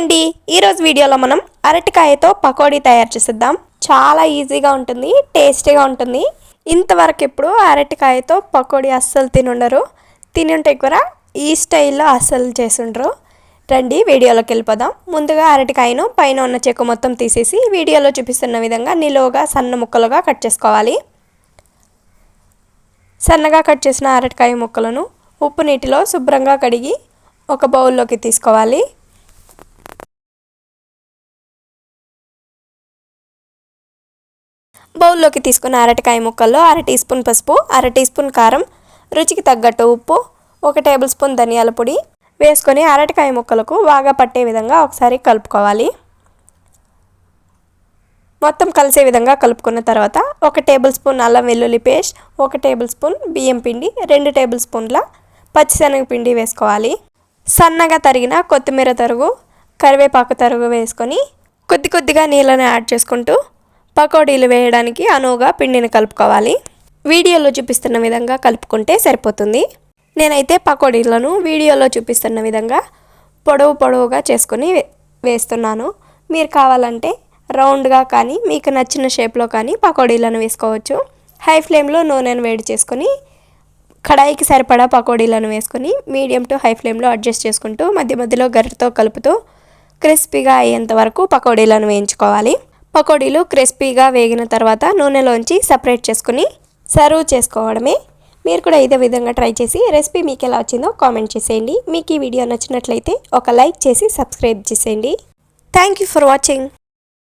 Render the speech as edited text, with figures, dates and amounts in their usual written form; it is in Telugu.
అండి, ఈరోజు వీడియోలో మనం అరటికాయతో పకోడీ తయారు చేసేద్దాం. చాలా ఈజీగా ఉంటుంది, టేస్టీగా ఉంటుంది. ఇంతవరకు ఎప్పుడు అరటికాయతో పకోడీ అస్సలు తినుండరు. తినుంటే కూడా ఈ స్టైల్లో అస్సలు చేసుండరు. రండి వీడియోలోకి వెళ్ళిపోదాం. ముందుగా అరటికాయను పైన ఉన్న చెక్కు మొత్తం తీసేసి వీడియోలో చూపిస్తున్న విధంగా నిలువుగా సన్న ముక్కలుగా కట్ చేసుకోవాలి. సన్నగా కట్ చేసిన అరటికాయ ముక్కలను ఉప్పు నీటిలో శుభ్రంగా కడిగి ఒక బౌల్లోకి తీసుకోవాలి. బౌల్లోకి తీసుకున్న అరటికాయ ముక్కల్లో 1/2 టీ స్పూన్ పసుపు, 1/2 టీ స్పూన్ కారం, రుచికి తగ్గట్టు ఉప్పు, 1 టేబుల్ స్పూన్ ధనియాల పొడి వేసుకొని అరటికాయ ముక్కలకు బాగా పట్టే విధంగా ఒకసారి కలుపుకోవాలి. మొత్తం కలిసే విధంగా కలుపుకున్న తర్వాత 1 టేబుల్ స్పూన్ అల్లం వెల్లుల్లి పేస్ట్, 1 టేబుల్ స్పూన్ బియ్యం పిండి, 2 టేబుల్ స్పూన్ల పచ్చిశనగ పిండి వేసుకోవాలి. సన్నగా తరిగిన కొత్తిమీర తరుగు, కరివేపాకు తరుగు వేసుకొని కొద్దిగా నీళ్ళని యాడ్ చేసుకుంటూ పకోడీలు వేయడానికి అనువుగా పిండిని కలుపుకోవాలి. వీడియోలో చూపిస్తున్న విధంగా కలుపుకుంటే సరిపోతుంది. నేనైతే పకోడీలను వీడియోలో చూపిస్తున్న విధంగా పొడవుగా చేసుకొని వేస్తున్నాను. మీరు కావాలంటే రౌండ్గా కానీ మీకు నచ్చిన షేప్లో కానీ పకోడీలను వేసుకోవచ్చు. హై ఫ్లేమ్లో నూనెను వేడి చేసుకొని కడాయికి సరిపడా పకోడీలను వేసుకొని మీడియం టు హై ఫ్లేమ్లో అడ్జస్ట్ చేసుకుంటూ మధ్యలో గరిటెతో కలుపుతూ క్రిస్పీగా అయ్యేంత వరకు పకోడీలను వేయించుకోవాలి. పకోడీలు క్రిస్పీగా వేగిన తర్వాత నూనెలోంచి సపరేట్ చేసుకుని సర్వ్ చేసుకోవడమే. మీరు కూడా ఇదే విధంగా ట్రై చేసి రెసిపీ మీకు ఎలా వచ్చిందో కామెంట్ చేసేయండి. మీకు ఈ వీడియో నచ్చినట్లయితే ఒక లైక్ చేసి సబ్స్క్రైబ్ చేసేయండి. Thank you for watching.